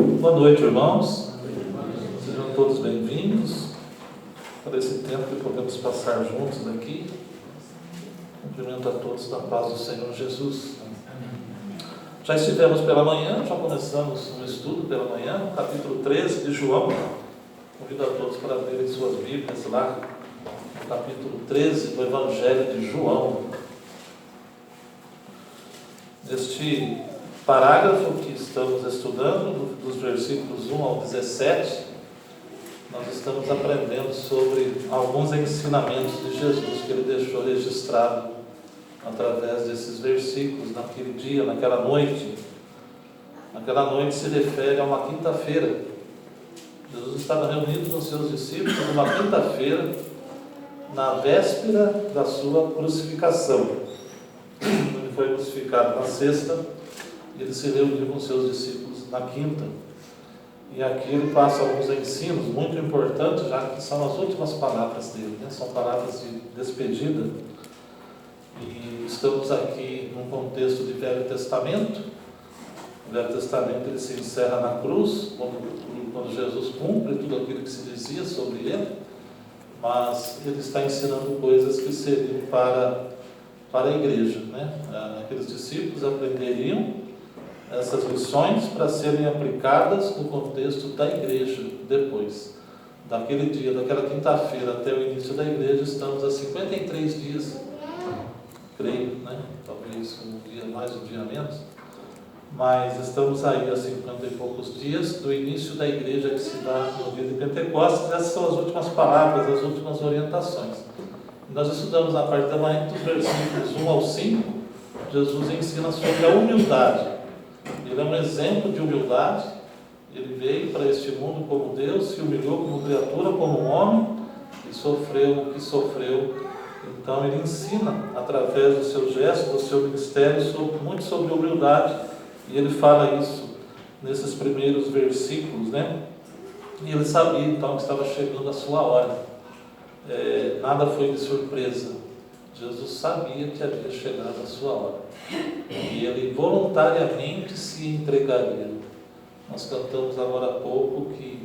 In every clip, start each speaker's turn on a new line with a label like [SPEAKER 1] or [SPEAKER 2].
[SPEAKER 1] Boa noite, irmãos. Sejam todos bem-vindos para esse tempo que podemos passar juntos aqui. Cumprimento a todos na paz do Senhor Jesus. Já estivemos pela manhã, já começamos um estudo pela manhã, no capítulo 13 de João. Convido a todos para lerem suas Bíblias lá, no capítulo 13 do Evangelho de João. Neste parágrafo que estamos estudando, dos versículos 1 ao 17, nós estamos aprendendo sobre alguns ensinamentos de Jesus que ele deixou registrado através desses versículos, naquele dia, naquela noite. Aquela noite se refere a uma quinta-feira. Jesus estava reunido com seus discípulos numa quinta-feira, na véspera da sua crucificação. Ele foi crucificado na sexta, ele se reuniu com seus discípulos na quinta. E aqui ele passa alguns ensinos muito importantes, já que são as últimas palavras dele, né? São palavras de despedida. E estamos aqui num contexto de Velho Testamento. O Velho Testamento ele se encerra na cruz, quando Jesus cumpre tudo aquilo que se dizia sobre ele, mas ele está ensinando coisas que seriam para a igreja, né? Aqueles discípulos aprenderiam essas lições para serem aplicadas no contexto da igreja depois. Daquele dia, daquela quinta-feira até o início da igreja, estamos a 53 dias, creio, né? Talvez um dia mais, um dia menos, mas estamos aí a 50 e poucos dias do início da igreja que se dá no dia de Pentecostes. Essas são as últimas palavras, as últimas orientações. Nós estudamos na parte da manhã, dos versículos 1 ao 5, Jesus ensina sobre a humildade. Ele é um exemplo de humildade. Ele veio para este mundo como Deus, se humilhou como criatura, como um homem, e sofreu o que sofreu. Então ele ensina, através do seu gesto, do seu ministério, muito sobre humildade, e ele fala isso nesses primeiros versículos, né? E ele sabia então que estava chegando a sua hora. Nada foi de surpresa. Jesus sabia que havia chegado a sua hora. E ele voluntariamente se entregaria. Nós cantamos agora há pouco que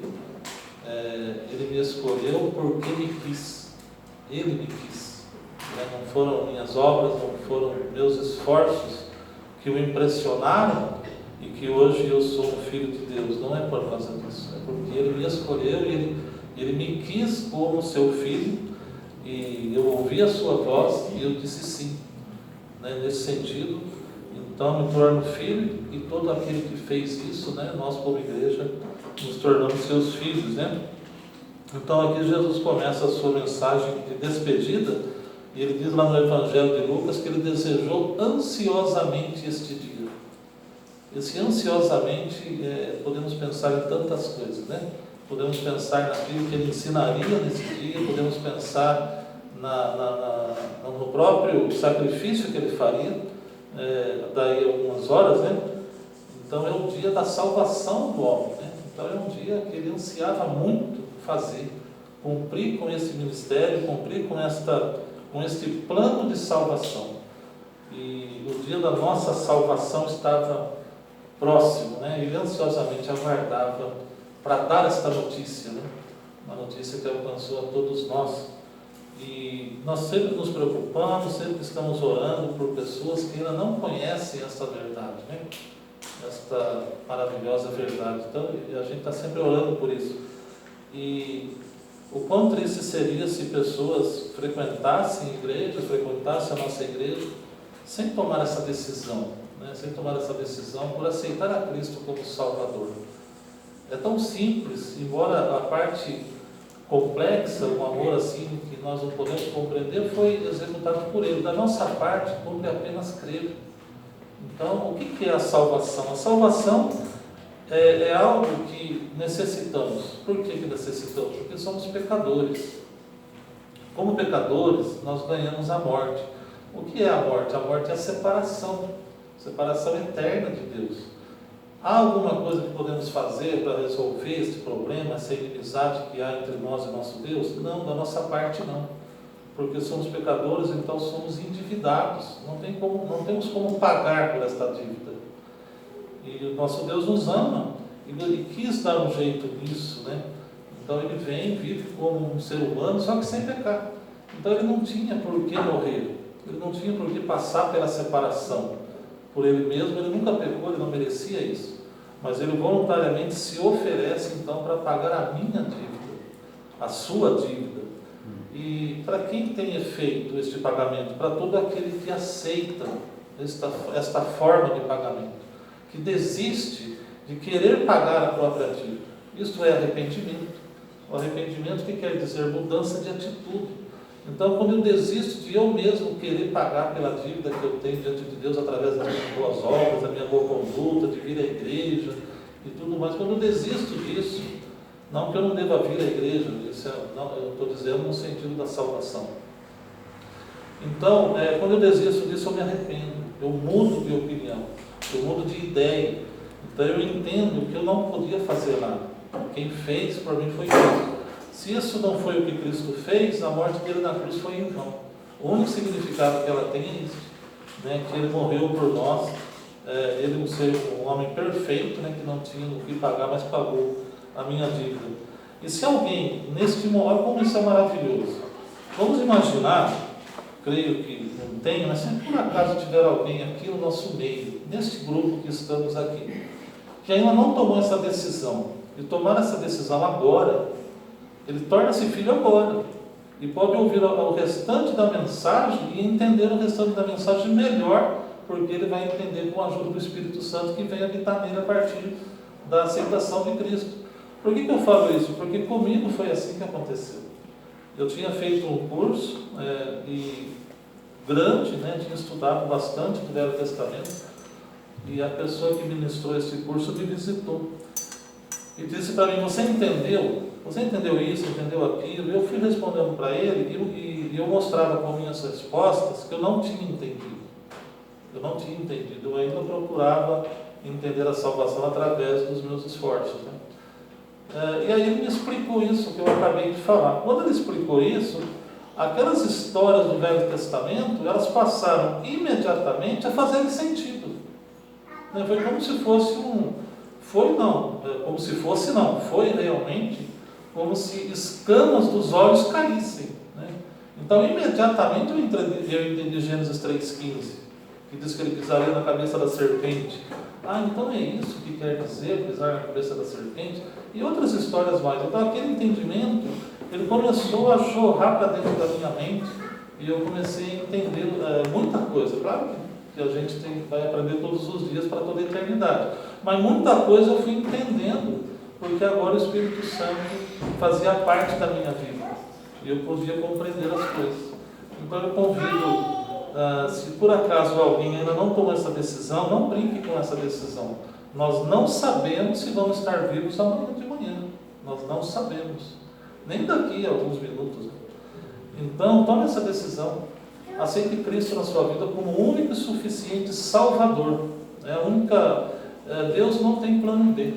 [SPEAKER 1] ele me escolheu porque me quis. Ele me quis. Não foram minhas obras, não foram meus esforços que o impressionaram e que hoje eu sou um filho de Deus. Não é por causa disso. É porque ele me escolheu e ele me quis como seu filho. E eu ouvi a sua voz e eu disse sim, né? Nesse sentido, então me torno filho, e todo aquele que fez isso, né? Nós como igreja nos tornamos seus filhos, né? Então aqui Jesus começa a sua mensagem de despedida, e ele diz lá no Evangelho de Lucas que ele desejou ansiosamente este dia. Esse ansiosamente, podemos pensar em tantas coisas, né? Podemos pensar naquilo que ele ensinaria nesse dia, podemos pensar no próprio sacrifício que ele faria, daí algumas horas, né? Então é o dia da salvação do homem, né? Então é um dia que ele ansiava muito fazer, cumprir com esse ministério, cumprir com este plano de salvação. E o dia da nossa salvação estava próximo, né? Ele ansiosamente aguardava para dar esta notícia, né? Uma notícia que alcançou a todos nós. E nós sempre nos preocupamos, sempre estamos orando por pessoas que ainda não conhecem esta verdade, né? Esta maravilhosa verdade. Então, a gente está sempre orando por isso. E o quão triste seria se pessoas frequentassem igrejas, frequentassem a nossa igreja, sem tomar essa decisão, né? Sem tomar essa decisão por aceitar a Cristo como Salvador. É tão simples, embora a parte complexa, um amor assim que nós não podemos compreender, foi executado por Ele. Da nossa parte, cumpre apenas crer. Então, o que é a salvação? A salvação é algo que necessitamos. Por que necessitamos? Porque somos pecadores. Como pecadores, nós ganhamos a morte. O que é a morte? A morte é a separação eterna de Deus. Há alguma coisa que podemos fazer para resolver este problema, essa inimizade que há entre nós e nosso Deus? Não, da nossa parte não. Porque somos pecadores, então somos endividados. Não temos como pagar por esta dívida. E o nosso Deus nos ama e quis dar um jeito nisso, né? Então ele vem, vive como um ser humano, só que sem pecar. Então ele não tinha por que morrer, ele não tinha por que passar pela separação. Por ele mesmo, ele nunca pecou, ele não merecia isso. Mas ele voluntariamente se oferece então para pagar a minha dívida, a sua dívida. E para quem tem efeito este pagamento? Para todo aquele que aceita esta forma de pagamento, que desiste de querer pagar a própria dívida. Isto é arrependimento. O arrependimento que quer dizer mudança de atitude. Então, quando eu desisto de eu mesmo querer pagar pela dívida que eu tenho diante de Deus através das minhas boas obras, da minha boa conduta, de vir à igreja e tudo mais, quando eu desisto disso, não que eu não deva vir à igreja, não, eu estou dizendo no sentido da salvação. Então, quando eu desisto disso, eu me arrependo, eu mudo de opinião, eu mudo de ideia. Então, eu entendo que eu não podia fazer nada. Quem fez por mim foi Cristo. Se isso não foi o que Cristo fez, a morte dele na cruz foi em vão. O único significado que ela tem é isso, né? Que ele morreu por nós, ele um homem perfeito, né? Que não tinha o que pagar, mas pagou a minha dívida. E se alguém, neste momento, olha como isso é maravilhoso. Vamos imaginar, creio que não tem, mas se por acaso tiver alguém aqui no nosso meio, neste grupo que estamos aqui, que ainda não tomou essa decisão, e tomar essa decisão agora, ele torna-se filho agora, e pode ouvir o restante da mensagem e entender o restante da mensagem melhor, porque ele vai entender com a ajuda do Espírito Santo que vem habitar nele a partir da aceitação de Cristo. Por que eu falo isso? Porque comigo foi assim que aconteceu. Eu tinha feito um curso grande, né? Tinha estudado bastante do Velho Testamento, e a pessoa que ministrou esse curso me visitou e disse para mim: você entendeu isso, entendeu aquilo? Eu fui respondendo para ele e eu mostrava com minhas respostas que eu não tinha entendido. Eu ainda procurava entender a salvação através dos meus esforços, né? E aí ele me explicou isso que eu acabei de falar. Quando ele explicou isso, aquelas histórias do Velho Testamento, elas passaram imediatamente a fazerem sentido. Foi como se fosse foi realmente como se escamas dos olhos caíssem, né? Então imediatamente eu entendi Gênesis 3,15, que diz que ele pisaria na cabeça da serpente. Então é isso que quer dizer pisar na cabeça da serpente, e outras histórias mais. Então aquele entendimento, ele começou a jorrar para dentro da minha mente, e eu comecei a entender muita coisa. Claro que a gente vai aprender todos os dias para toda a eternidade, mas muita coisa eu fui entendendo, porque agora o Espírito Santo fazia parte da minha vida, e eu podia compreender as coisas. Então eu convido, se por acaso alguém ainda não tomou essa decisão, não brinque com essa decisão. Nós não sabemos se vamos estar vivos amanhã de manhã. Nós não sabemos, nem daqui a alguns minutos. Então tome essa decisão. Aceite Cristo na sua vida como o único e suficiente Salvador. Deus não tem plano B.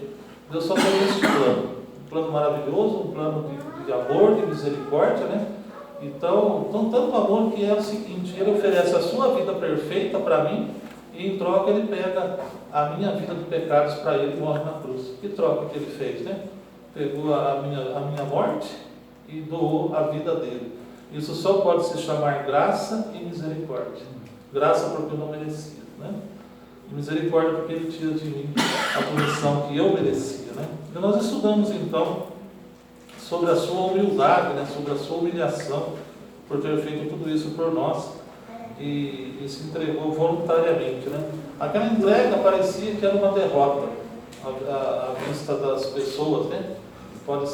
[SPEAKER 1] Deus só tem este plano. Um plano maravilhoso, um plano de amor, de misericórdia, né? Então, tanto amor que é o seguinte: ele oferece a sua vida perfeita para mim, e em troca ele pega a minha vida de pecados para ele e morre na cruz. Que troca que ele fez, né? Pegou a minha morte e doou a vida dele. Isso só pode se chamar graça e misericórdia. Graça porque eu não merecia, né? E misericórdia porque ele tira de mim a punição que eu merecia, né? E nós estudamos então sobre a sua humildade, né? Sobre a sua humilhação por ter feito tudo isso por nós, e se entregou voluntariamente, né? Aquela entrega parecia que era uma derrota à vista das pessoas, né? Pode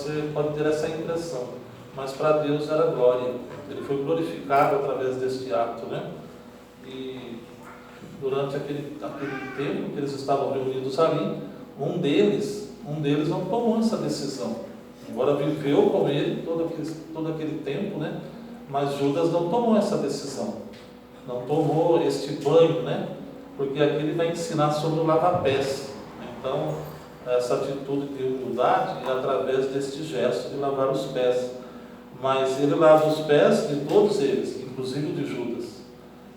[SPEAKER 1] ter essa impressão, mas para Deus era glória. Ele foi glorificado através deste ato, né? E durante aquele tempo que eles estavam reunidos ali, um deles não tomou essa decisão, embora viveu com ele todo aquele tempo, né? Mas Judas não tomou essa decisão, não tomou este banho, né? Porque aqui ele vai ensinar sobre o lava-pés. Então, essa atitude de humildade é através deste gesto de lavar os pés. Mas ele lava os pés de todos eles, inclusive de Judas.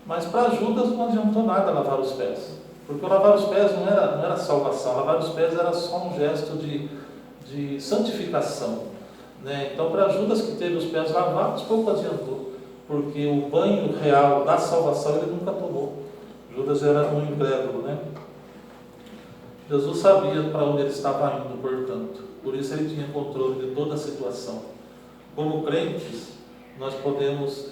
[SPEAKER 1] Mas para Judas não adiantou nada lavar os pés, Porque o lavar os pés não era salvação, lavar os pés era só um gesto de santificação, né? Então, para Judas, que teve os pés lavados, pouco adiantou, porque o banho real da salvação ele nunca tomou. Judas era um incrédulo, né? Jesus sabia para onde ele estava indo, portanto, por isso ele tinha controle de toda a situação. Como crentes, nós podemos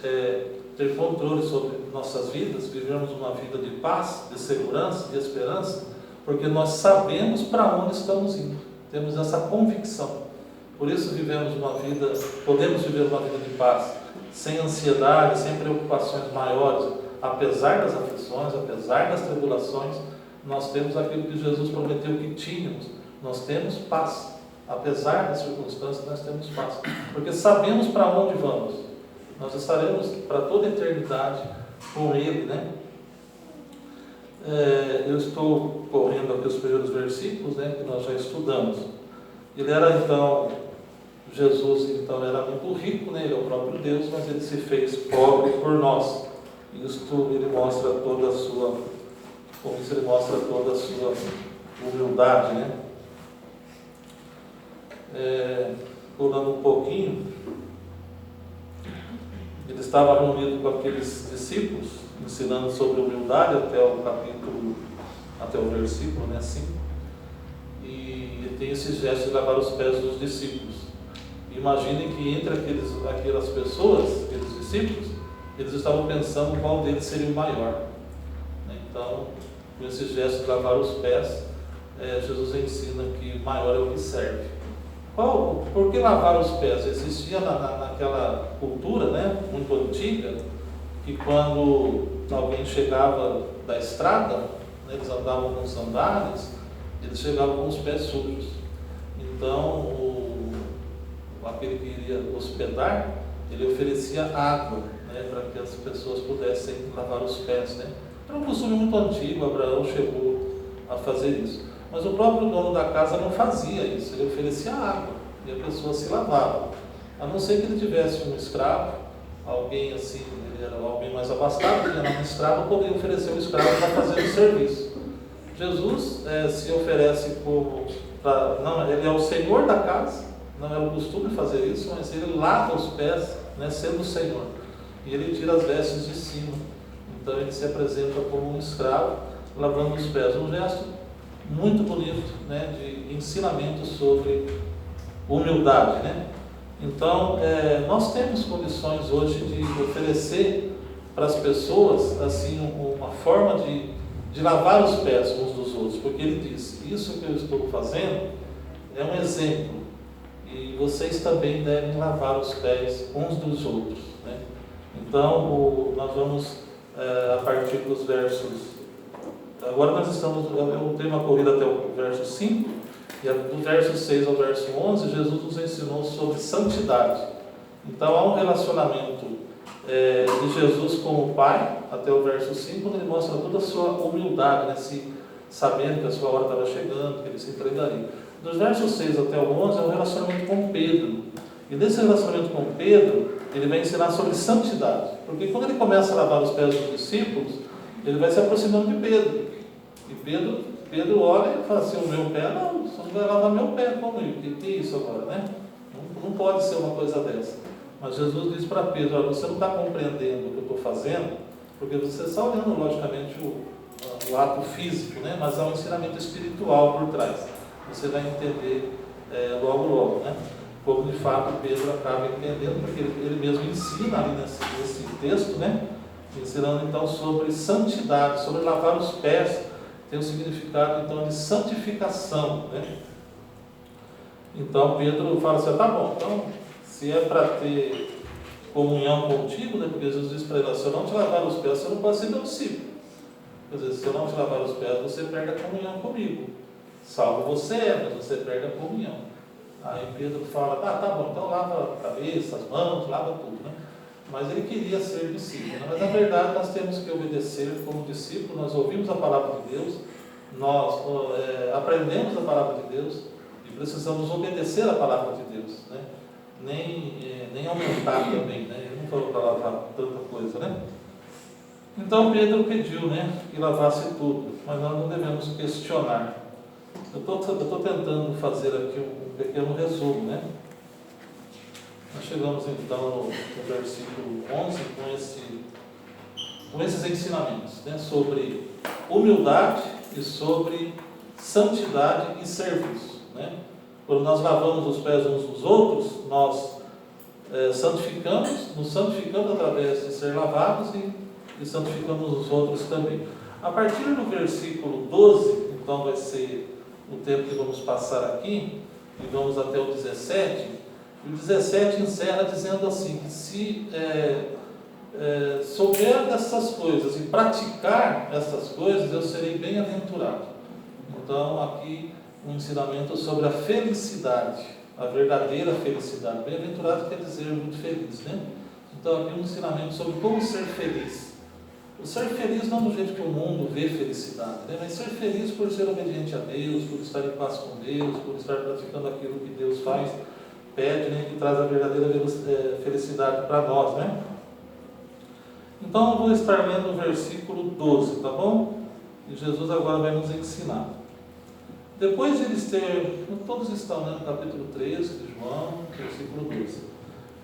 [SPEAKER 1] ter controle sobre nossas vidas, vivermos uma vida de paz, de segurança, de esperança, porque nós sabemos para onde estamos indo, temos essa convicção. Por isso podemos viver uma vida de paz, sem ansiedade, sem preocupações maiores, apesar das aflições, apesar das tribulações, nós temos aquilo que Jesus prometeu que tínhamos, nós temos paz. Apesar das circunstâncias, nós temos paz, porque sabemos para onde vamos. Nós estaremos para toda a eternidade com Ele, né? Eu estou correndo aqui os primeiros versículos, né, que nós já estudamos. Jesus então era muito rico, né? Ele é o próprio Deus, mas ele se fez pobre por nós. Isto ele mostra toda a sua, com isso ele mostra toda a sua humildade, né? Pulando um pouquinho, ele estava reunido com aqueles discípulos, ensinando sobre humildade até o versículo, né, 5. E tem esse gesto de lavar os pés dos discípulos. Imaginem que entre aquelas pessoas, aqueles discípulos, eles estavam pensando qual deles seria o maior. Então, com esse gesto de lavar os pés, Jesus ensina que maior é o que serve. Por que lavar os pés? Existia naquela cultura, né, muito antiga, que quando alguém chegava da estrada, né, eles andavam com sandálias, eles chegavam com os pés sujos. Então, aquele que iria hospedar, ele oferecia água, né, para que as pessoas pudessem lavar os pés, né? Era um costume muito antigo, Abraão chegou a fazer isso. Mas o próprio dono da casa não fazia isso, ele oferecia água e a pessoa se lavava. A não ser que ele tivesse um escravo, alguém assim, ele era alguém mais abastado, tinha um escravo, poderia oferecer o escravo para fazer o serviço. Jesus se oferece ele é o Senhor da casa, não é o costume fazer isso, mas ele lava os pés, né, sendo o Senhor. E ele tira as vestes de cima. Então ele se apresenta como um escravo, lavando os pés. Um gesto muito bonito, né, de ensinamento sobre humildade, né? Então, nós temos condições hoje de oferecer para as pessoas assim, uma forma de lavar os pés uns dos outros, porque ele diz, isso que eu estou fazendo é um exemplo, e vocês também devem lavar os pés uns dos outros, né? Então, nós vamos, a partir dos versos, agora nós estamos, eu tenho uma corrida até o verso 5, e do verso 6 ao verso 11, Jesus nos ensinou sobre santidade. Então, há um relacionamento de Jesus com o Pai, até o verso 5, onde ele mostra toda a sua humildade, né? Sabendo que a sua hora estava chegando, que ele se entregaria. Dos versos 6 até o 11 é um relacionamento com Pedro. E nesse relacionamento com Pedro, ele vai ensinar sobre santidade. Porque quando ele começa a lavar os pés dos discípulos, ele vai se aproximando de Pedro. E Pedro olha e fala assim, o meu pé, não, você não vai lavar meu pé comigo. O que é isso agora, né? Não pode ser uma coisa dessa. Mas Jesus diz para Pedro, olha, você não está compreendendo o que eu estou fazendo, porque você está olhando, logicamente, o ato físico, né? Mas há um ensinamento espiritual por trás. Você vai entender logo, né? Como de fato Pedro acaba entendendo, porque ele mesmo ensina ali nesse texto, né? Ensinando então sobre santidade, sobre lavar os pés, tem um significado então de santificação, né? Então Pedro fala assim, tá bom, então se é para ter comunhão contigo, né? Porque Jesus diz para ele, se eu não te lavar os pés, você não pode ser meu discípulo. Quer dizer, se eu não te lavar os pés, você perde a comunhão comigo. Salvo você mas você perde a comunhão. Aí Pedro fala, tá bom, então lava a cabeça, as mãos, lava tudo, né? Mas ele queria ser discípulo, né? Mas na verdade nós temos que obedecer como discípulo, nós ouvimos a palavra de Deus, nós aprendemos a palavra de Deus e precisamos obedecer a palavra de Deus, né? Nem aumentar também, né? Ele não falou para lavar tanta coisa, né? Então Pedro pediu, né, que lavasse tudo, mas nós não devemos questionar. Eu estou tentando fazer aqui um pequeno resumo, né? Nós chegamos então no versículo 11 com esses ensinamentos, né, sobre humildade e sobre santidade e serviço, né? Quando nós lavamos os pés uns dos outros, nós nos santificamos através de ser lavados e santificamos os outros também. A partir do versículo 12, então vai ser o tempo que vamos passar aqui, e vamos até o 17, e o 17 encerra dizendo assim, que se souber dessas coisas e praticar essas coisas, eu serei bem-aventurado. Então aqui um ensinamento sobre a felicidade, a verdadeira felicidade. Bem-aventurado quer dizer muito feliz, né? Então aqui um ensinamento sobre como ser feliz. O ser feliz não do jeito que o mundo vê felicidade, né? Mas ser feliz por ser obediente a Deus, por estar em paz com Deus, por estar praticando aquilo que Deus faz, pede, né? Que traz a verdadeira felicidade para nós, né? Então eu vou estar lendo o versículo 12, tá bom? E Jesus agora vai nos ensinar. Depois de eles terem, todos estão no capítulo 13 de João, versículo 12.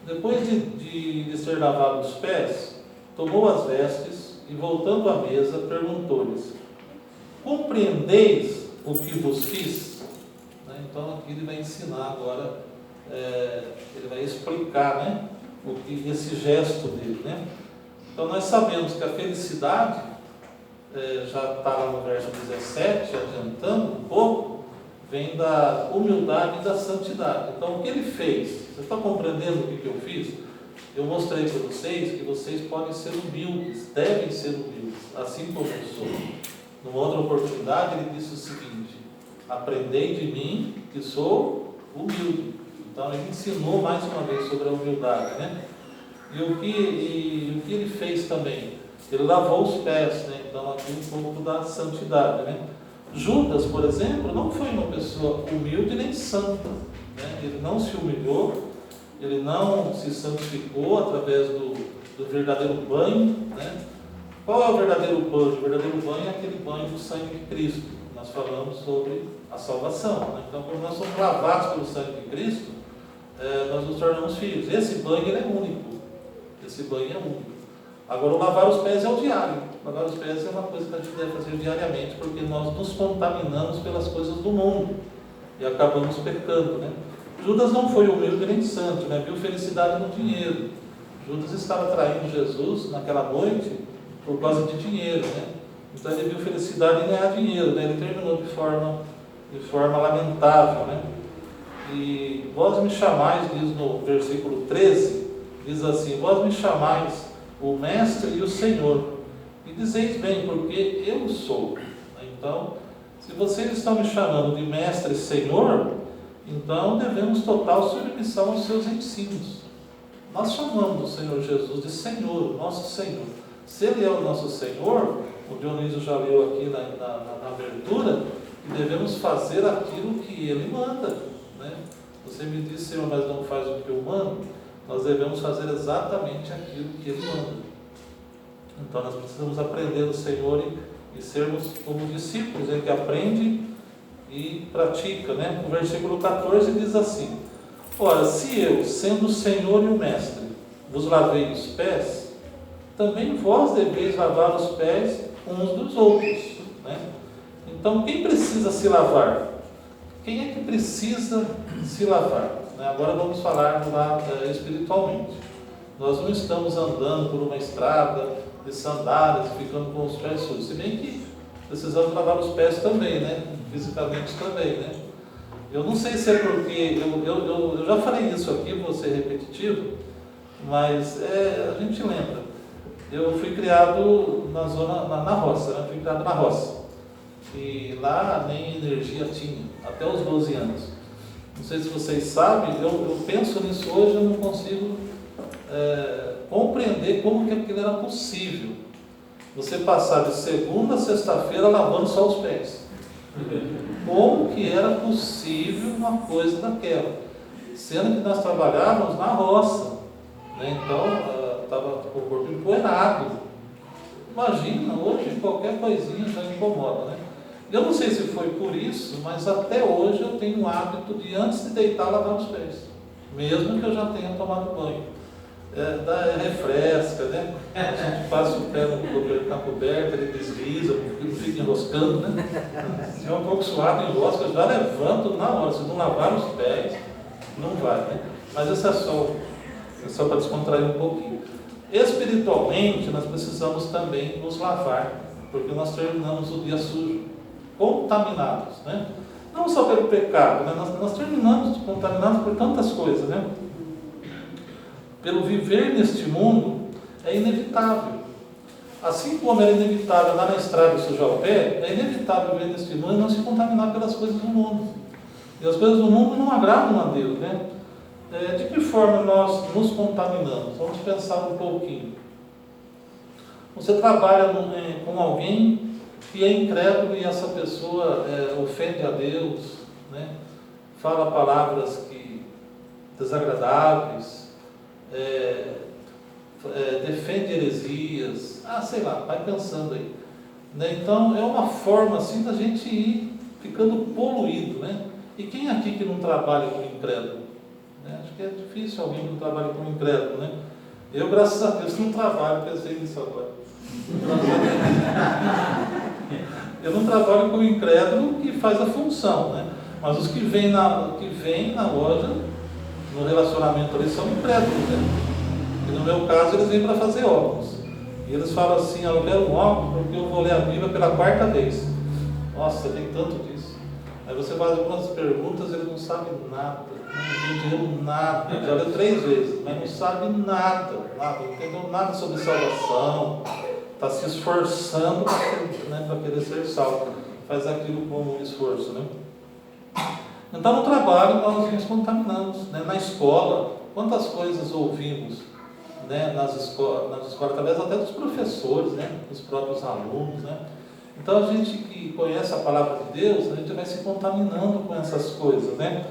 [SPEAKER 1] Depois de ter lavado os pés, tomou as vestes e, voltando à mesa, perguntou-lhes: compreendeis o que vos fiz? Então aqui ele vai ensinar agora, ele vai explicar, né, esse gesto dele, né? Então nós sabemos que a felicidade, já está lá no verso 17, adiantando um pouco, vem da humildade e da santidade. Então o que ele fez? Você está compreendendo o que eu fiz? Eu mostrei para vocês que vocês podem ser humildes, devem ser humildes, assim como eu sou. Numa outra oportunidade ele disse o seguinte: aprendei de mim que sou humilde. Então ele ensinou mais uma vez sobre a humildade, né? E o que ele fez também? Ele lavou os pés, né? Então aqui um pouco da santidade, né? Judas, por exemplo, não foi uma pessoa humilde nem santa, né? Ele não se humilhou, ele não se santificou através do verdadeiro banho, né? Qual é o verdadeiro banho? O verdadeiro banho é aquele banho do sangue de Cristo. Nós falamos sobre a salvação, né? Então, quando nós somos lavados pelo sangue de Cristo, nós nos tornamos filhos. Esse banho ele é único. Esse banho é único. Agora, o lavar os pés é o diário. Lavar os pés é uma coisa que a gente deve fazer diariamente, porque nós nos contaminamos pelas coisas do mundo e acabamos pecando, né? Judas não foi humilde nem santo, né? Viu felicidade no dinheiro. Judas estava traindo Jesus naquela noite por causa de dinheiro, né? Então ele viu felicidade em ganhar dinheiro, né? Ele terminou de forma lamentável, né? E vós me chamais, diz no versículo 13, diz assim: vós me chamais o Mestre e o Senhor, e dizeis bem, porque eu sou. Então, se vocês estão me chamando de Mestre e Senhor, então devemos total submissão aos seus ensinos. Nós chamamos o Senhor Jesus de Senhor, nosso Senhor. Se Ele é o nosso Senhor, o Dionísio já leu aqui na abertura, que devemos fazer aquilo que Ele manda, né? Você me diz, Senhor, mas não faz o que eu mando. Nós devemos fazer exatamente aquilo que Ele manda. Então nós precisamos aprender do Senhor e sermos como discípulos, que aprende e pratica, né? O versículo 14 diz assim: ora, se eu, sendo o Senhor e o Mestre, vos lavei os pés, também vós deveis lavar os pés uns dos outros, né? Então, quem precisa se lavar? Quem é que precisa se lavar? Agora vamos falar espiritualmente. Nós não estamos andando por uma estrada de sandálias, ficando com os pés sujos, se bem que precisamos lavar os pés também, né? Fisicamente também, né? Eu não sei se é porque, eu já falei isso aqui, vou ser repetitivo, mas a gente lembra. Eu fui criado na roça, né? Fui criado na roça. E lá nem energia tinha, até os 12 anos. Não sei se vocês sabem, eu penso nisso hoje, eu não consigo compreender como que aquilo era possível. Você passar de segunda a sexta-feira lavando só os pés. Como que era possível uma coisa daquela? Sendo que nós trabalhávamos na roça, né? Então estava com o corpo empoeirado. Imagina, hoje qualquer coisinha já incomoda, né? Eu não sei se foi por isso, mas até hoje eu tenho o hábito de, antes de deitar, lavar os pés. Mesmo que eu já tenha tomado banho. Refresca, né? A gente passa o pé na coberta, ele desliza, não fica enroscando, né? Se é um pouco suado, enrosca, já levanto na hora. Se não lavar os pés, não vai, né? Mas isso é só para descontrair um pouquinho. Espiritualmente, nós precisamos também nos lavar, porque nós terminamos o dia sujo, contaminados, né? Não só pelo pecado, né? Nós terminamos contaminados por tantas coisas, né? Pelo viver neste mundo, é inevitável. Assim como é inevitável andar na estrada e sujar o pé, é inevitável viver neste mundo e não se contaminar pelas coisas do mundo. E as coisas do mundo não agradam a Deus, né? De que forma nós nos contaminamos? Vamos pensar um pouquinho. Você trabalha com alguém que é incrédulo e essa pessoa ofende a Deus, né? Fala palavras desagradáveis, defende heresias, sei lá, vai pensando aí. Né? Então, é uma forma assim da gente ir ficando poluído, né? E quem aqui que não trabalha com incrédulo? Né? Acho que é difícil alguém que não trabalha com incrédulo, né? Eu, graças a Deus, não trabalho, pensei nisso agora. Eu não trabalho com incrédulo que faz a função, né? Mas os que vêm na loja, no relacionamento ali, são incrédulos, né? E no meu caso, eles vêm para fazer óculos. E eles falam assim: eu quero um óculos porque eu vou ler a Bíblia pela 4ª vez. Nossa, tem tanto disso. Aí você faz algumas perguntas, eles não sabem nada, não entenderam nada, já leu 3 vezes, mas não sabe nada, não entendeu nada sobre salvação, está se esforçando para querer ser salvo, faz aquilo como um esforço, né? Então, no trabalho, nós nos contaminamos, né? Na escola, quantas coisas ouvimos, né? nas escolas, através até dos professores, né? Dos próprios alunos, né? Então, a gente que conhece a palavra de Deus, a gente vai se contaminando com essas coisas, né?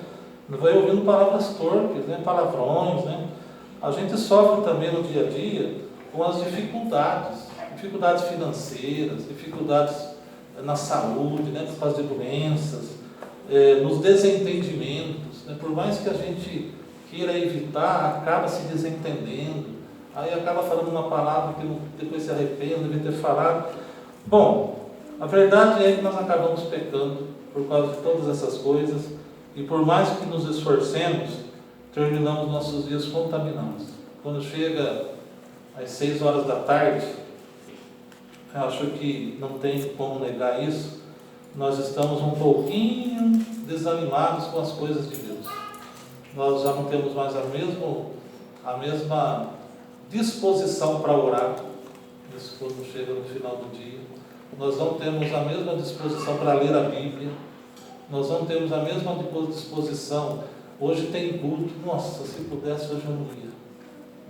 [SPEAKER 1] Vai ouvindo palavras torpes, né? Palavrões, né? A gente sofre também no dia a dia com as dificuldades financeiras, dificuldades na saúde, né? Por causa de doenças, nos desentendimentos, né? Por mais que a gente queira evitar, acaba se desentendendo, aí acaba falando uma palavra que depois se arrepende, não devia ter falado. Bom, a verdade é que nós acabamos pecando por causa de todas essas coisas, e por mais que nos esforcemos, terminamos nossos dias contaminados. Quando chega às 6 horas da tarde, eu acho que não tem como negar isso, nós estamos um pouquinho desanimados com as coisas de Deus. Nós já não temos mais a mesma disposição para orar, isso quando chega no final do dia. Nós não temos a mesma disposição para ler a Bíblia, nós não temos a mesma disposição. Hoje tem culto, nossa, se pudesse hoje eu não ia,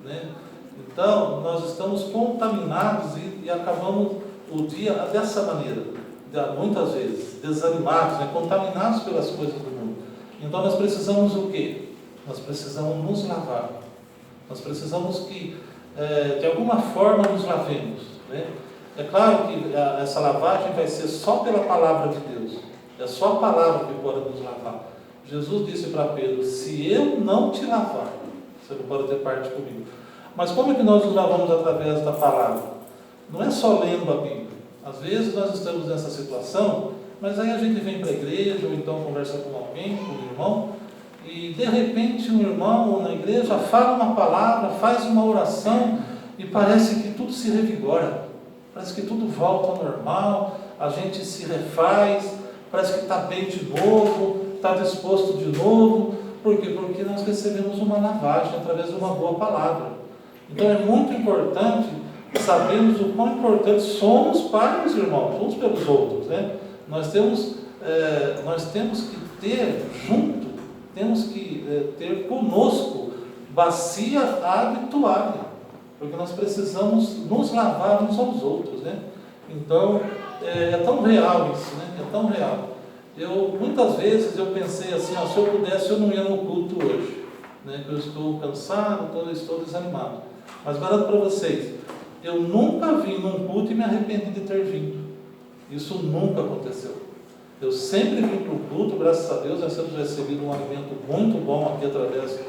[SPEAKER 1] né? Então, nós estamos contaminados e acabamos o dia dessa maneira, muitas vezes, desanimados, né? Contaminados pelas coisas do mundo. Então, nós precisamos o quê? Nós precisamos nos lavar. Nós precisamos que, de alguma forma, nos lavemos, né? É claro que essa lavagem vai ser só pela palavra de Deus. É só a palavra que pode nos lavar. Jesus disse para Pedro: se eu não te lavar, você não pode ter parte comigo. Mas como é que nós nos lavamos através da palavra? Não é só lendo a Bíblia. Às vezes nós estamos nessa situação, mas aí a gente vem para a igreja, ou então conversa com alguém, com um irmão, e de repente um irmão na igreja fala uma palavra, faz uma oração, e parece que tudo se revigora. Parece que tudo volta ao normal, a gente se refaz, parece que está bem de novo, está disposto de novo. Por quê? Porque nós recebemos uma lavagem através de uma boa palavra. Então é muito importante sabermos o quão importantes somos para os irmãos, uns pelos outros, né? Nós temos que ter junto, temos que ter conosco bacia, água e toalha, porque nós precisamos nos lavar uns aos outros, né? Então, é tão real isso, né? É tão real. Muitas vezes eu pensei assim: se eu pudesse eu não ia no culto hoje, né? Eu estou cansado, estou desanimado. Mas garanto para vocês, eu nunca vim num culto e me arrependi de ter vindo. Isso nunca aconteceu. Eu sempre vim para o culto, graças a Deus, nós temos recebido um alimento muito bom aqui através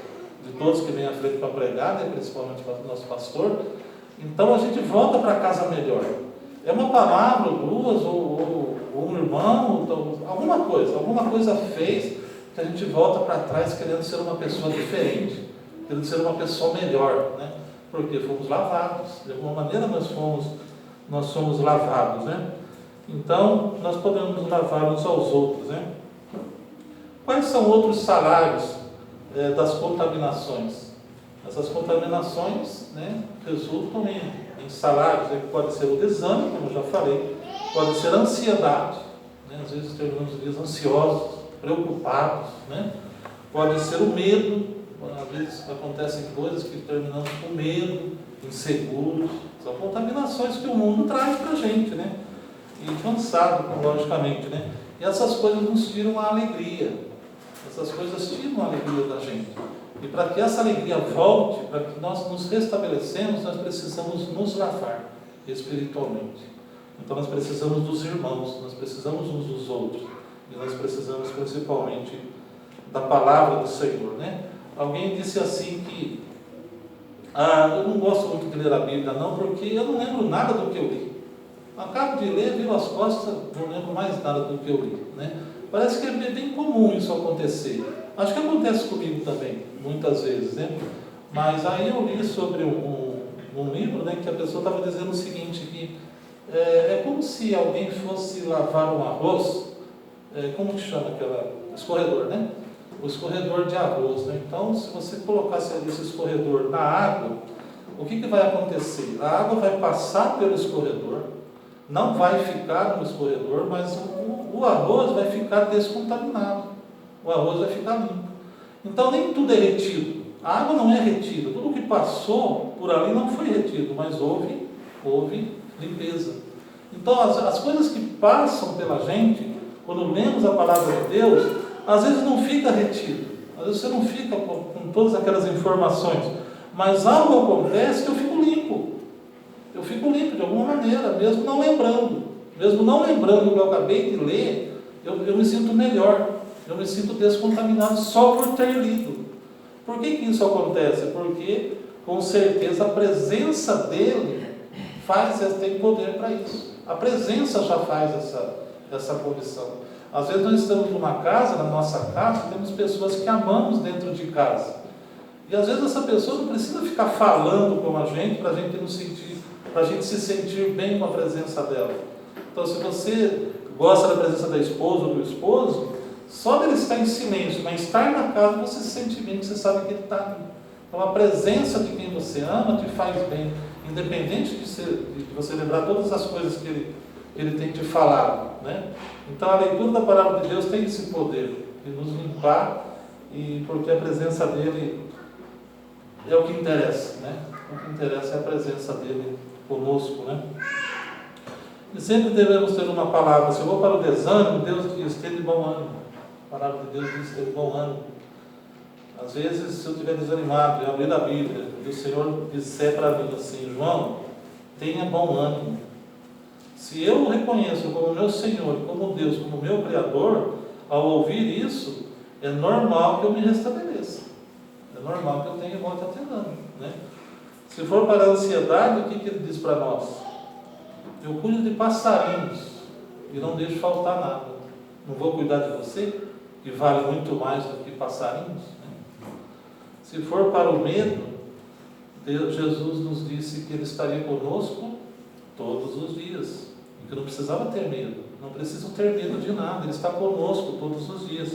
[SPEAKER 1] de todos que vêm à frente para pregar, né, principalmente o nosso pastor. Então a gente volta para casa melhor. É uma palavra, ou duas, ou um irmão, ou alguma coisa fez que a gente volta para trás querendo ser uma pessoa diferente, querendo ser uma pessoa melhor, né? Porque fomos lavados, de alguma maneira nós somos lavados, né? Então, nós podemos nos lavar uns aos outros, né? Quais são outros salários das contaminações? Essas contaminações, né, resultam em salários, que pode ser o desânimo, como eu já falei, pode ser a ansiedade, né? Às vezes terminamos dias ansiosos, preocupados, né? Pode ser o medo, às vezes acontecem coisas que terminamos com medo, inseguros, são contaminações que o mundo traz para a gente, né? E cansado, logicamente, né? E essas coisas nos tiram a alegria, essas coisas tiram a alegria da gente. E para que essa alegria volte, para que nós nos restabelecemos, nós precisamos nos lavar espiritualmente. Então nós precisamos dos irmãos, nós precisamos uns dos outros, e nós precisamos principalmente da palavra do Senhor, né? Alguém disse assim que eu não gosto muito de ler a Bíblia não, porque eu não lembro nada do que eu li. Acabo de ler, viro as costas, não lembro mais nada do que eu li, né? Parece que é bem comum isso acontecer. Acho que acontece comigo também, muitas vezes, né? Mas aí eu li sobre um livro, né, que a pessoa estava dizendo o seguinte, que é como se alguém fosse lavar um arroz, como que chama aquela? Escorredor, né? O escorredor de arroz, né? Então, se você colocasse ali esse escorredor na água, o que vai acontecer? A água vai passar pelo escorredor, não vai ficar no escorredor, mas o arroz vai ficar descontaminado, o arroz vai ficar limpo. Então nem tudo é retido, a água não é retida, tudo que passou por ali não foi retido, mas houve limpeza. Então as coisas que passam pela gente, quando lemos a palavra de Deus, às vezes não fica retido, às vezes você não fica com todas aquelas informações, mas algo acontece que eu fico limpo de alguma maneira, mesmo não lembrando o que eu acabei de ler, eu me sinto melhor, eu me sinto descontaminado só por ter lido. Por que isso acontece? Porque com certeza a presença dele tem poder para isso, a presença já faz essa condição. Às vezes nós estamos numa casa, na nossa casa, temos pessoas que amamos dentro de casa, e às vezes essa pessoa não precisa ficar falando com a gente para a gente se sentir bem com a presença dela. Então, se você gosta da presença da esposa ou do esposo, só dele estar em silêncio, mas estar na casa, você se sente bem, você sabe que ele está ali. Então, a presença de quem você ama te faz bem, independente de você lembrar todas as coisas que ele tem te falado, né? Então, a leitura da palavra de Deus tem esse poder de nos limpar, porque a presença dele é o que interessa, né? O que interessa é a presença dele conosco, né? E sempre devemos ter uma palavra. Se eu vou para o desânimo, Deus diz, tenha de bom ânimo. A palavra de Deus diz, tenha de bom ânimo. Às vezes, se eu estiver desanimado, eu abrir a Bíblia, e o Senhor disser para mim assim, João, tenha bom ânimo. Se eu o reconheço como meu Senhor, como Deus, como meu Criador, ao ouvir isso, é normal que eu me restabeleça. É normal que eu tenha volte a ter ânimo, né? Se for para a ansiedade, o que ele diz para nós? Eu cuido de passarinhos e não deixo faltar nada. Não vou cuidar de você, que vale muito mais do que passarinhos, né? Se for para o medo, Jesus nos disse que Ele estaria conosco todos os dias, e que não precisava ter medo. Não preciso ter medo de nada, Ele está conosco todos os dias.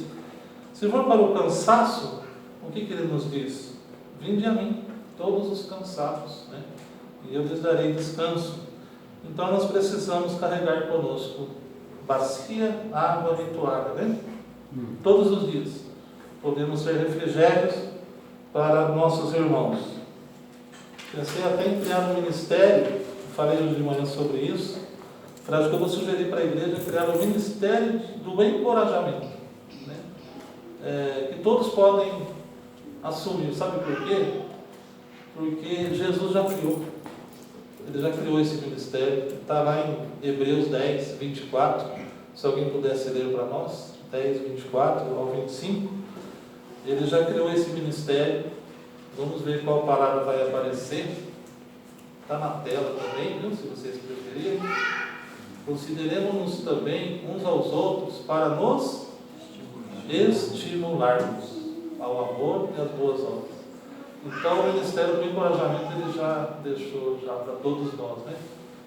[SPEAKER 1] Se for para o cansaço, o que Ele nos diz? Vinde a mim, todos os cansados, né? E eu lhes darei descanso. Então nós precisamos carregar conosco bacia, água e toalha, né? Todos os dias. Podemos ser refrigérios para nossos irmãos. Pensei até em criar um ministério, falei hoje de manhã sobre isso. Acho que eu vou sugerir para a igreja criar um ministério do encorajamento, né? Que todos podem assumir. Sabe por quê? Porque Jesus já criou. Ele já criou esse ministério, está lá em Hebreus 10, 24, se alguém pudesse ler para nós, 10, 24 ao 25, ele já criou esse ministério. Vamos ver qual palavra vai aparecer, está na tela também, viu, se vocês preferirem. Consideremos-nos também uns aos outros para nos estimularmos ao amor e às boas obras. Então o Ministério do Encorajamento ele já deixou já para todos nós, né?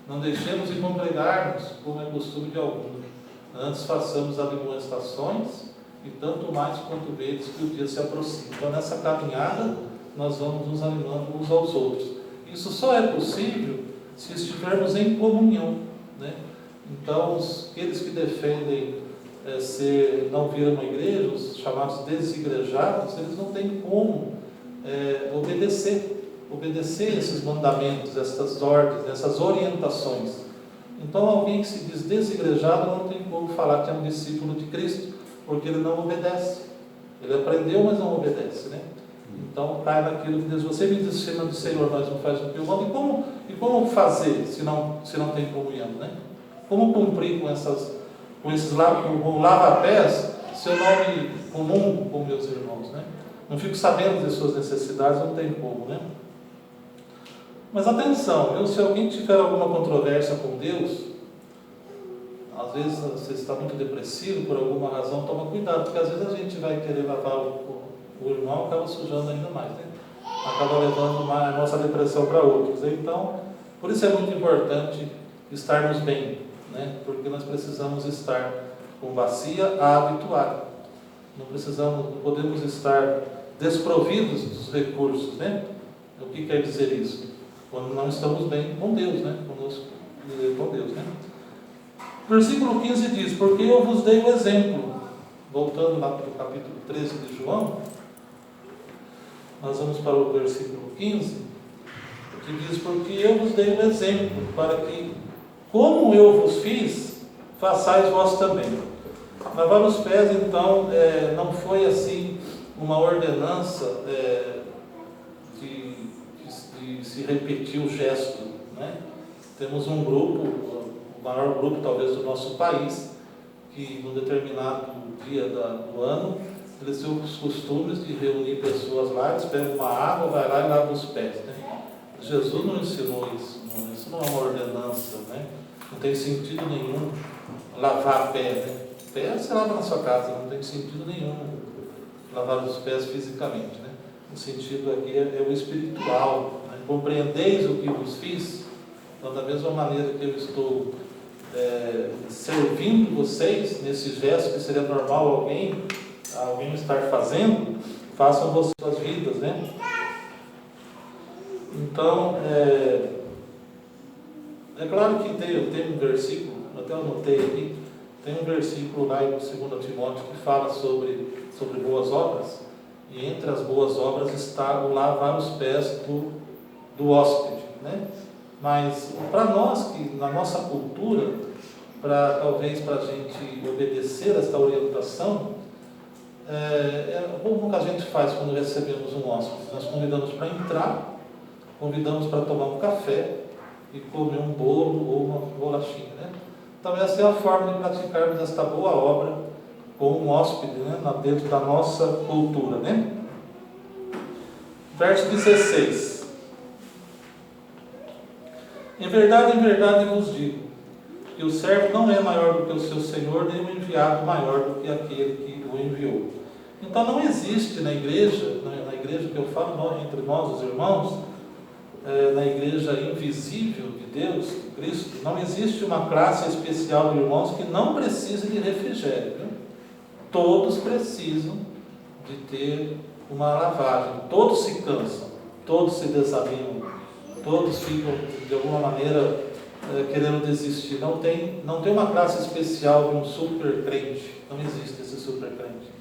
[SPEAKER 1] Não deixemos de congregar-nos, como é costume de alguns. Antes façamos admoestações, e tanto mais quanto vedes que o dia se aproxima. Então nessa caminhada nós vamos nos animando uns aos outros. Isso só é possível se estivermos em comunhão, né? Então aqueles que defendem não vir a uma igreja, os chamados desigrejados, eles não têm como obedecer esses mandamentos, essas ordens, essas orientações. Então alguém que se diz desigrejado não tem como falar que é um discípulo de Cristo, porque ele não obedece. Ele aprendeu, mas não obedece, né? Então cai naquilo que diz: você me ensina do Senhor, mas não faz o que eu mando. E como fazer se não tem comunhão, né? Como cumprir com esses lava-pés se eu não me comungo com meus irmãos, né? Não fico sabendo de suas necessidades, não tem como, né? Mas atenção, se alguém tiver alguma controvérsia com Deus, às vezes você está muito depressivo por alguma razão, toma cuidado, porque às vezes a gente vai querer lavar o irmão, acaba sujando ainda mais, né? Acaba levando a nossa depressão para outros. Então, por isso é muito importante estarmos bem, né? Porque nós precisamos estar com bacia habituada. Não podemos estar desprovidos dos recursos, né? O que quer dizer isso? Quando não estamos bem com Deus, né? Com Deus, né? Versículo 15 diz: porque eu vos dei o exemplo. Voltando lá para o capítulo 13 de João, nós vamos para o versículo 15, que diz: porque eu vos dei o exemplo, para que, como eu vos fiz, façais vós também. Lavar os pés, então, não foi assim uma ordenança de se repetir o gesto, né? Temos um grupo, o maior grupo talvez do nosso país, que num determinado dia do ano, eles têm os costumes de reunir pessoas lá, eles pegam uma água, vai lá e lava os pés, né? Jesus não ensinou isso, isso não é uma ordenança, né? Não tem sentido nenhum lavar pé, né? Pé você lava na sua casa, não tem sentido nenhum lavar os pés fisicamente, né? O sentido aqui é o espiritual, né? Compreendeis o que vos fiz. Então, da mesma maneira que eu estou servindo vocês nesse gesto que seria normal alguém estar fazendo, façam vocês suas vidas, né? Então, é claro que tem um versículo, até anotei aqui, tem um versículo lá em 2 Timóteo que fala sobre boas obras, e entre as boas obras está o lavar os pés do hóspede, né? Mas para nós, que na nossa cultura, talvez para a gente obedecer esta orientação, como que a gente faz quando recebemos um hóspede? Nós convidamos para entrar, convidamos para tomar um café e comer um bolo ou uma bolachinha, né? Então essa é a forma de praticarmos esta boa obra com um hóspede, né? Dentro da nossa cultura, né? Verso 16. Em verdade vos digo, que o servo não é maior do que o seu senhor, nem o enviado maior do que aquele que o enviou. Então não existe na igreja que eu falo entre nós, os irmãos, na igreja invisível de Deus, Cristo, não existe uma classe especial de irmãos que não precise de refrigério, né? Todos precisam de ter uma lavagem, todos se cansam, todos se desanimam, todos ficam de alguma maneira querendo desistir. Não tem uma classe especial de um super crente, não existe esse super crente.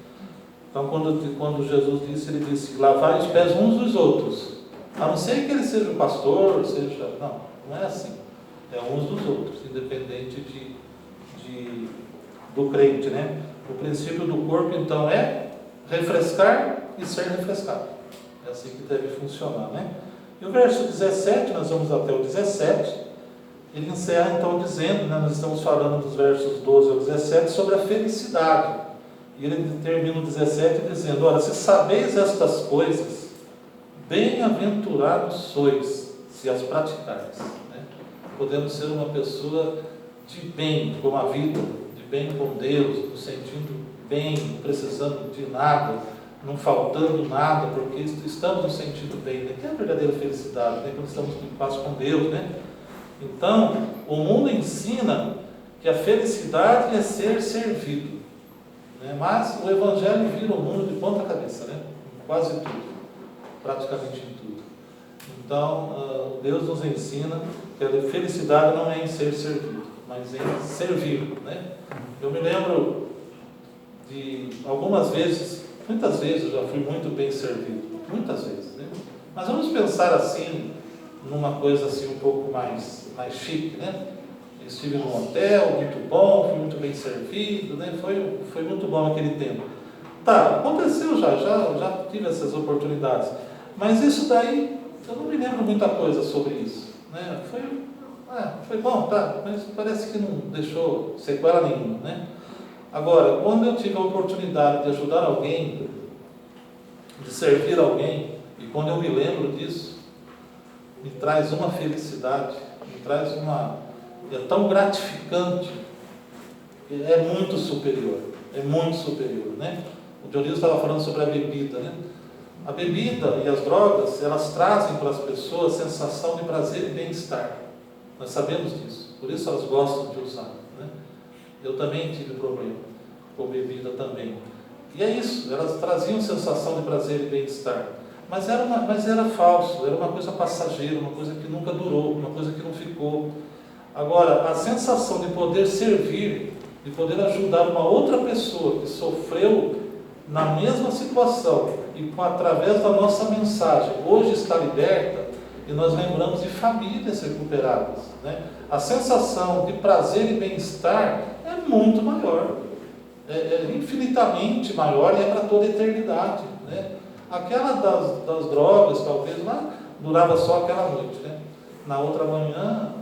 [SPEAKER 1] Então quando Jesus disse, ele disse: lavai os pés uns dos outros, a não ser que ele seja o pastor, não é assim, é uns dos outros, independente do crente, né? O princípio do corpo então é refrescar e ser refrescado, é assim que deve funcionar, né? E o verso 17, nós vamos até o 17, ele encerra então dizendo, né, nós estamos falando dos versos 12 ao 17, sobre a felicidade. E ele termina o 17 dizendo: ora, se sabeis estas coisas, bem-aventurados sois, se as praticardes. Né? Podemos ser uma pessoa de bem com a vida, de bem com Deus, nos sentindo bem, não precisando de nada, não faltando nada, porque estamos nos sentindo bem, né? Que é a verdadeira felicidade, né? Quando estamos em paz com Deus, né? Então, o mundo ensina que a felicidade é ser servido, né? Mas o Evangelho vira o mundo de ponta cabeça, né? Em quase tudo, praticamente em tudo. Então, Deus nos ensina que a felicidade não é em ser servido, mas em servir, né? Eu me lembro de algumas vezes, muitas vezes eu já fui muito bem servido, muitas vezes, né? Mas vamos pensar assim, numa coisa assim um pouco mais chique, né? Eu estive num hotel muito bom, fui muito bem servido, né? Foi muito bom aquele tempo. Tá, aconteceu já tive essas oportunidades, mas isso daí, eu não me lembro muita coisa sobre isso, né? Foi bom, tá, mas parece que não deixou sequela nenhuma, né? Agora, quando eu tive a oportunidade de ajudar alguém, de servir alguém, e quando eu me lembro disso, me traz uma felicidade, me traz é tão gratificante, é muito superior, né? O Dionísio estava falando sobre a bebida, né? A bebida e as drogas, elas trazem para as pessoas sensação de prazer e bem-estar. Nós sabemos disso, por isso elas gostam de usar, né? Eu também tive problema com bebida também. E é isso, elas traziam sensação de prazer e bem-estar. Mas era falso, era uma coisa passageira, uma coisa que nunca durou, uma coisa que não ficou. Agora, a sensação de poder servir, de poder ajudar uma outra pessoa que sofreu na mesma situação e através da nossa mensagem, hoje está liberta, e nós lembramos de famílias recuperadas, né? A sensação de prazer e bem-estar é muito maior, é infinitamente maior, e é para toda a eternidade, né? Aquela das drogas, talvez, lá, durava só aquela noite, né? Na outra manhã,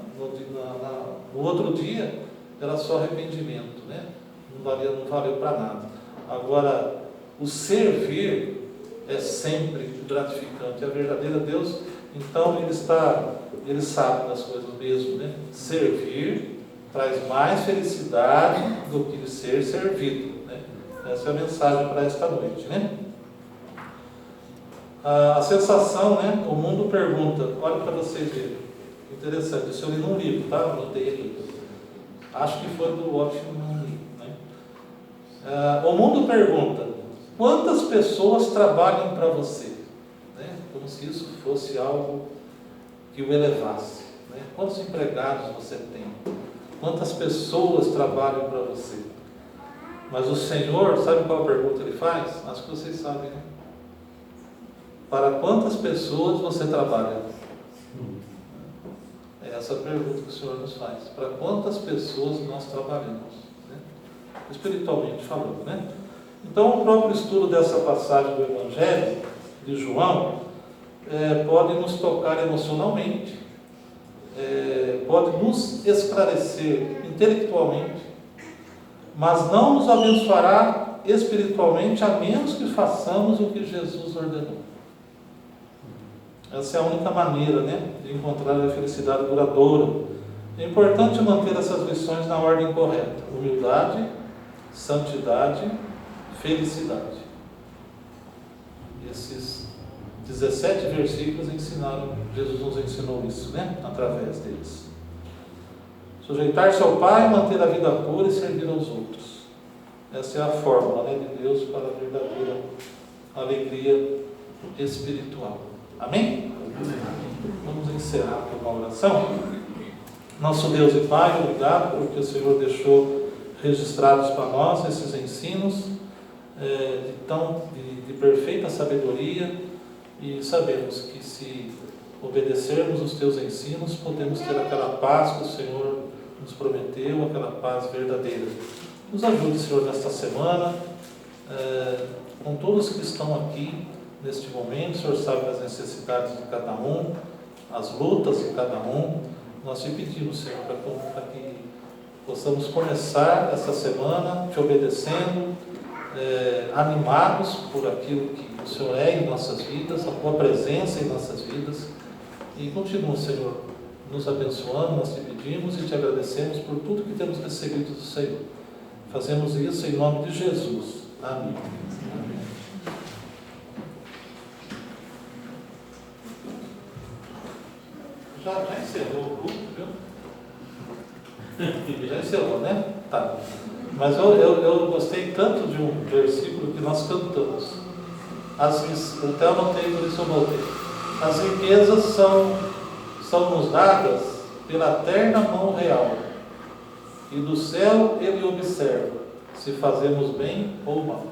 [SPEAKER 1] no outro dia, era só arrependimento, né? Não valeu para nada. Agora, o servir é sempre gratificante. A verdadeira Deus, então, ele sabe das coisas mesmo, né? Servir traz mais felicidade do que ser servido, né? Essa é a mensagem para esta noite, né? A sensação, né? O mundo pergunta, olha para vocês verem, interessante, isso eu li num livro, tá? Anotei aqui. Acho que foi do Watchman, né? O mundo pergunta, quantas pessoas trabalham para você? Né? Como se isso fosse algo que o elevasse, né? Quantos empregados você tem? Quantas pessoas trabalham para você? Mas o Senhor, sabe qual pergunta Ele faz? Acho que vocês sabem, né? Para quantas pessoas você trabalha? É essa a pergunta que o Senhor nos faz. Para quantas pessoas nós trabalhamos? Né? Espiritualmente falando, né? Então, o próprio estudo dessa passagem do Evangelho de João pode nos tocar emocionalmente, pode nos esclarecer intelectualmente, mas não nos abençoará espiritualmente, a menos que façamos o que Jesus ordenou. Essa é a única maneira, né, de encontrar a felicidade duradoura. É importante manter essas lições na ordem correta: humildade, santidade, felicidade. Esses 17 versículos Jesus nos ensinou isso, né, através deles. Sujeitar-se ao Pai, manter a vida pura e servir aos outros. Essa é a fórmula, né, de Deus para a verdadeira alegria espiritual. Amém? Amém? Vamos encerrar com uma oração. Nosso Deus e Pai, obrigado porque o Senhor deixou registrados para nós esses ensinos de perfeita sabedoria, e sabemos que se obedecermos os Teus ensinos, podemos ter aquela paz que o Senhor nos prometeu, aquela paz verdadeira. Nos ajude, Senhor, nesta semana, com todos que estão aqui neste momento. O Senhor sabe das necessidades de cada um, as lutas de cada um, nós te pedimos, Senhor, para que possamos começar essa semana te obedecendo, animados por aquilo que o Senhor é em nossas vidas, a tua presença em nossas vidas, e continua, Senhor, nos abençoando. Nós te pedimos e te agradecemos por tudo que temos recebido do Senhor. Fazemos isso em nome de Jesus. Amém. Amém. Já encerrou o culto, viu? Já encerrou, né? Tá. Mas eu gostei tanto de um versículo que nós cantamos. Até eu anotei, por isso eu voltei. As riquezas são nos dadas pela terna mão real, e do céu ele observa se fazemos bem ou mal.